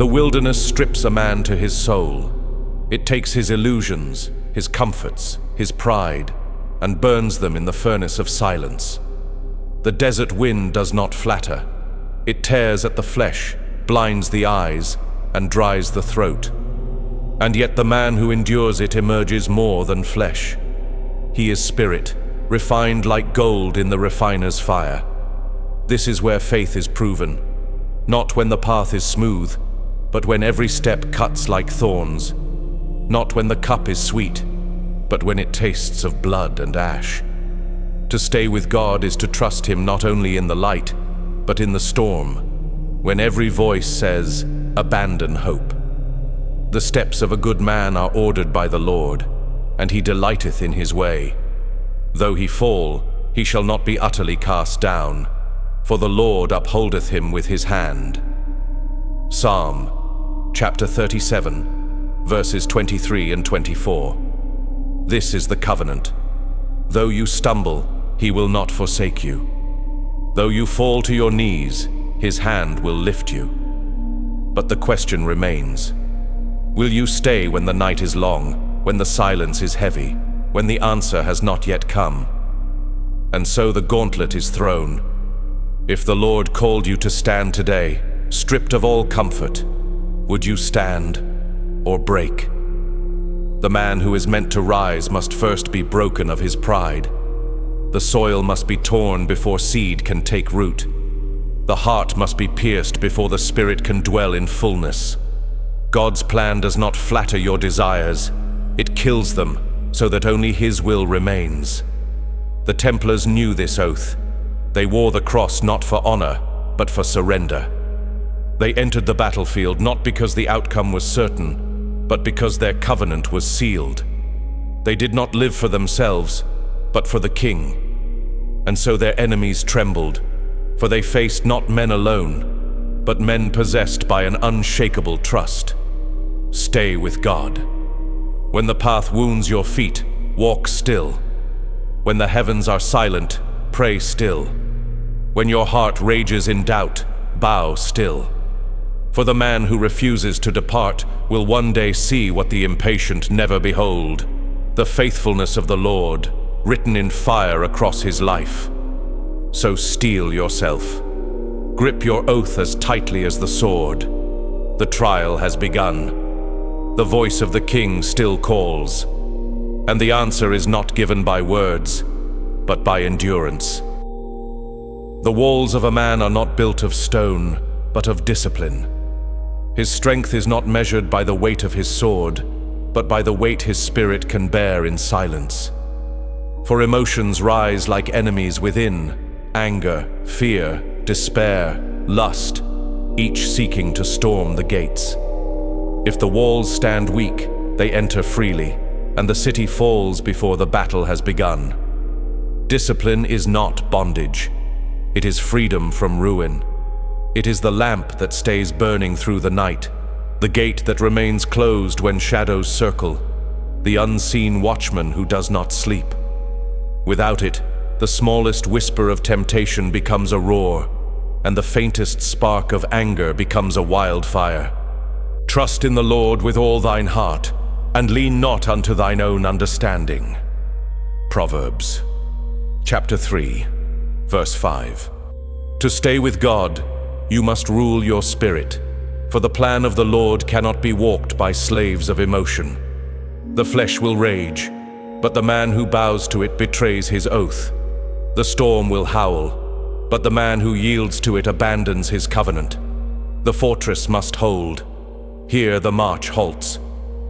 The wilderness strips a man to his soul. It takes his illusions, his comforts, his pride, and burns them in the furnace of silence. The desert wind does not flatter. It tears at the flesh, blinds the eyes, and dries the throat. And yet the man who endures it emerges more than flesh. He is spirit, refined like gold in the refiner's fire. This is where faith is proven, not when the path is smooth, but when every step cuts like thorns, not when the cup is sweet, but when it tastes of blood and ash. To stay with God is to trust Him not only in the light, but in the storm, when every voice says, "Abandon hope." The steps of a good man are ordered by the Lord, and He delighteth in his way. Though he fall, he shall not be utterly cast down, for the Lord upholdeth him with His hand. Psalm chapter 37, verses 23 and 24. This is the covenant. Though you stumble, He will not forsake you. Though you fall to your knees, His hand will lift you. But the question remains. Will you stay when the night is long, when the silence is heavy, when the answer has not yet come? And so the gauntlet is thrown. If the Lord called you to stand today, stripped of all comfort, would you stand or break? The man who is meant to rise must first be broken of his pride. The soil must be torn before seed can take root. The heart must be pierced before the spirit can dwell in fullness. God's plan does not flatter your desires. It kills them so that only His will remains. The Templars knew this oath. They wore the cross not for honor, but for surrender. They entered the battlefield not because the outcome was certain, but because their covenant was sealed. They did not live for themselves, but for the King. And so their enemies trembled, for they faced not men alone, but men possessed by an unshakable trust. Stay with God. When the path wounds your feet, walk still. When the heavens are silent, pray still. When your heart rages in doubt, bow still. For the man who refuses to depart will one day see what the impatient never behold, the faithfulness of the Lord, written in fire across his life. So steel yourself. Grip your oath as tightly as the sword. The trial has begun. The voice of the King still calls, and the answer is not given by words, but by endurance. The walls of a man are not built of stone, but of discipline. His strength is not measured by the weight of his sword, but by the weight his spirit can bear in silence. For emotions rise like enemies within, anger, fear, despair, lust, each seeking to storm the gates. If the walls stand weak, they enter freely, and the city falls before the battle has begun. Discipline is not bondage. It is freedom from ruin. It is the lamp that stays burning through the night, the gate that remains closed when shadows circle, the unseen watchman who does not sleep. Without it, the smallest whisper of temptation becomes a roar, and the faintest spark of anger becomes a wildfire. Trust in the Lord with all thine heart, and lean not unto thine own understanding. Proverbs chapter 3, verse 5. To stay with God, you must rule your spirit, for the plan of the Lord cannot be walked by slaves of emotion. The flesh will rage, but the man who bows to it betrays his oath. The storm will howl, but the man who yields to it abandons his covenant. The fortress must hold. Here the march halts.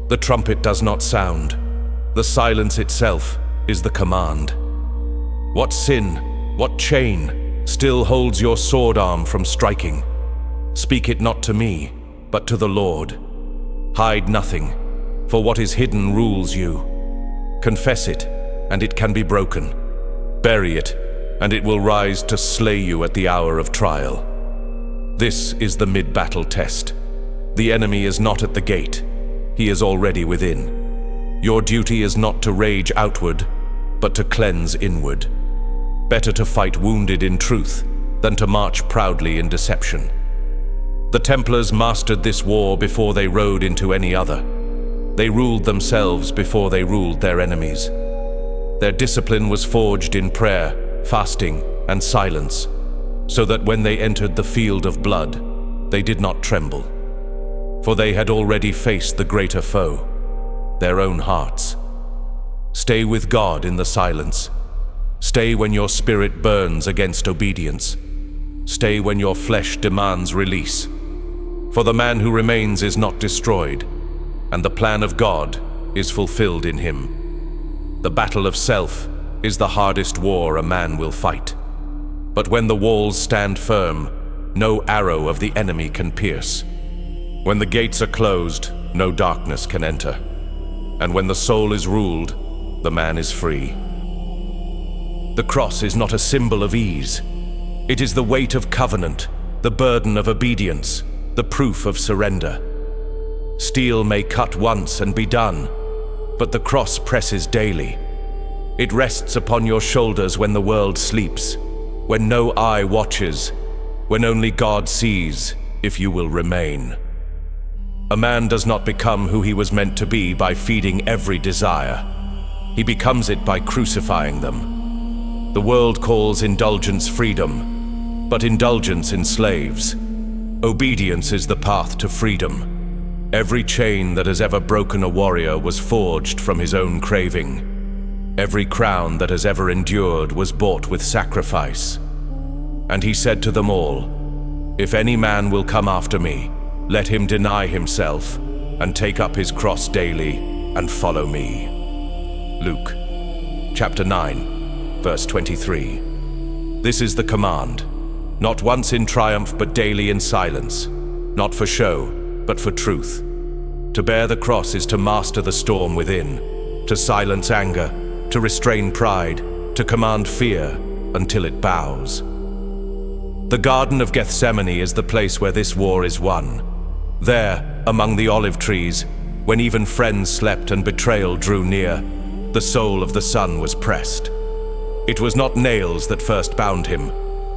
The trumpet does not sound. The silence itself is the command. What sin, what chain, still holds your sword arm from striking? Speak it not to me, but to the Lord. Hide nothing, for what is hidden rules you. Confess it, and it can be broken. Bury it, and it will rise to slay you at the hour of trial. This is the mid-battle test. The enemy is not at the gate. He is already within. Your duty is not to rage outward, but to cleanse inward. Better to fight wounded in truth than to march proudly in deception. The Templars mastered this war before they rode into any other. They ruled themselves before they ruled their enemies. Their discipline was forged in prayer, fasting, and silence, so that when they entered the field of blood, they did not tremble. For they had already faced the greater foe, their own hearts. Stay with God in the silence. Stay when your spirit burns against obedience. Stay when your flesh demands release. For the man who remains is not destroyed, and the plan of God is fulfilled in him. The battle of self is the hardest war a man will fight. But when the walls stand firm, no arrow of the enemy can pierce. When the gates are closed, no darkness can enter. And when the soul is ruled, the man is free. The cross is not a symbol of ease. It is the weight of covenant, the burden of obedience, the proof of surrender. Steel may cut once and be done, but the cross presses daily. It rests upon your shoulders when the world sleeps, when no eye watches, when only God sees if you will remain. A man does not become who he was meant to be by feeding every desire. He becomes it by crucifying them. The world calls indulgence freedom, but indulgence enslaves. Obedience is the path to freedom. Every chain that has ever broken a warrior was forged from his own craving. Every crown that has ever endured was bought with sacrifice. And he said to them all, "If any man will come after me, let him deny himself and take up his cross daily and follow me." Luke chapter 9, verse 23. This is the command, not once in triumph but daily in silence, not for show but for truth. To bear the cross is to master the storm within, to silence anger, to restrain pride, to command fear until it bows. The Garden of Gethsemane is the place where this war is won. There, among the olive trees, when even friends slept and betrayal drew near, the soul of the Son was pressed. It was not nails that first bound him,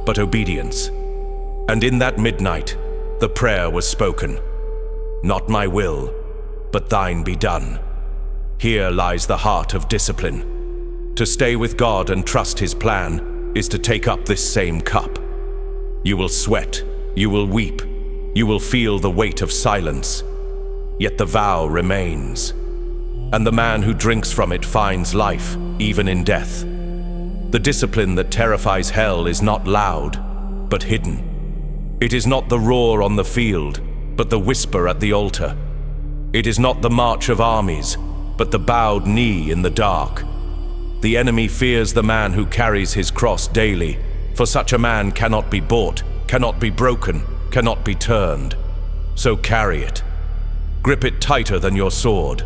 but obedience. And in that midnight, the prayer was spoken, "Not my will, but thine be done." Here lies the heart of discipline. To stay with God and trust his plan is to take up this same cup. You will sweat, you will weep, you will feel the weight of silence, yet the vow remains. And the man who drinks from it finds life, even in death. The discipline that terrifies hell is not loud, but hidden. It is not the roar on the field, but the whisper at the altar. It is not the march of armies, but the bowed knee in the dark. The enemy fears the man who carries his cross daily, for such a man cannot be bought, cannot be broken, cannot be turned. So carry it. Grip it tighter than your sword.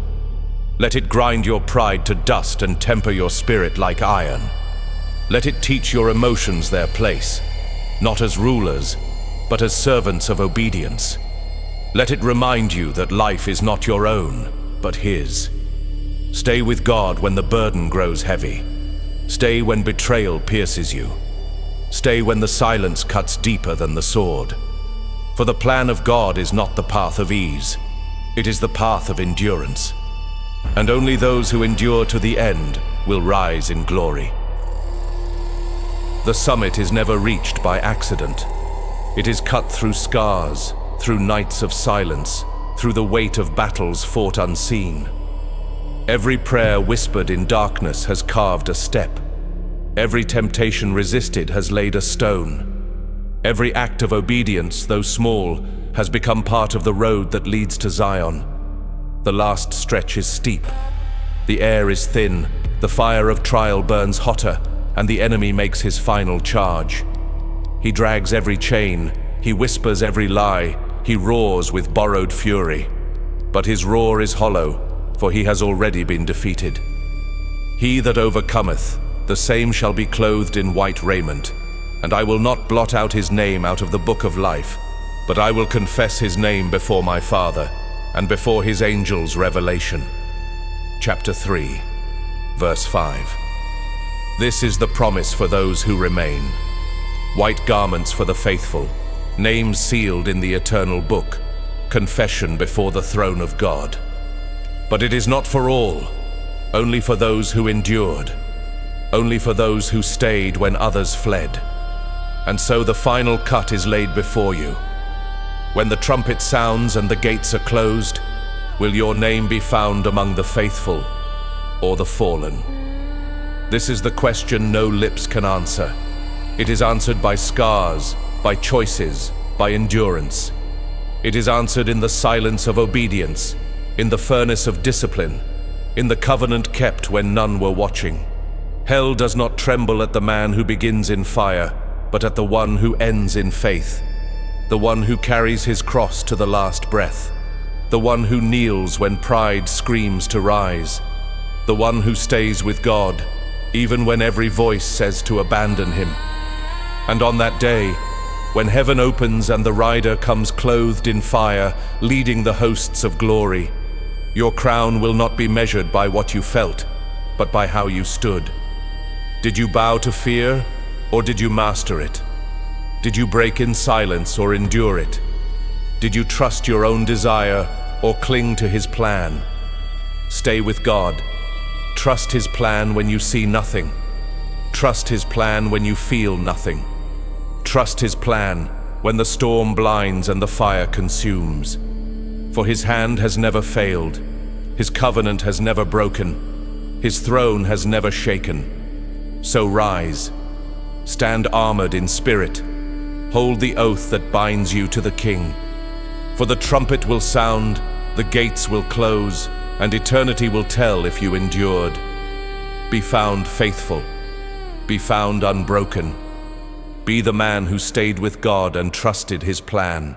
Let it grind your pride to dust and temper your spirit like iron. Let it teach your emotions their place, not as rulers, but as servants of obedience. Let it remind you that life is not your own, but his. Stay with God when the burden grows heavy. Stay when betrayal pierces you. Stay when the silence cuts deeper than the sword. For the plan of God is not the path of ease. It is the path of endurance. And only those who endure to the end will rise in glory. The summit is never reached by accident. It is cut through scars, through nights of silence, through the weight of battles fought unseen. Every prayer whispered in darkness has carved a step. Every temptation resisted has laid a stone. Every act of obedience, though small, has become part of the road that leads to Zion. The last stretch is steep. The air is thin, the fire of trial burns hotter, and the enemy makes his final charge. He drags every chain, he whispers every lie, he roars with borrowed fury. But his roar is hollow, for he has already been defeated. He that overcometh, the same shall be clothed in white raiment, and I will not blot out his name out of the book of life, but I will confess his name before my Father, and before his angels' revelation. Chapter 3, verse 5. This is the promise for those who remain. White garments for the faithful, name sealed in the eternal book, confession before the throne of God. But it is not for all, only for those who endured, only for those who stayed when others fled. And so the final cut is laid before you. When the trumpet sounds and the gates are closed, will your name be found among the faithful or the fallen? This is the question no lips can answer. It is answered by scars, by choices, by endurance. It is answered in the silence of obedience, in the furnace of discipline, in the covenant kept when none were watching. Hell does not tremble at the man who begins in fire, but at the one who ends in faith, the one who carries his cross to the last breath, the one who kneels when pride screams to rise, the one who stays with God, even when every voice says to abandon him. And on that day, when heaven opens and the rider comes clothed in fire, leading the hosts of glory, your crown will not be measured by what you felt, but by how you stood. Did you bow to fear, or did you master it? Did you break in silence or endure it? Did you trust your own desire or cling to His plan? Stay with God. Trust His plan when you see nothing. Trust His plan when you feel nothing. Trust His plan when the storm blinds and the fire consumes. For His hand has never failed. His covenant has never broken. His throne has never shaken. So rise. Stand armored in spirit. Hold the oath that binds you to the King. For the trumpet will sound, the gates will close, and eternity will tell if you endured. Be found faithful. Be found unbroken. Be the man who stayed with God and trusted His plan.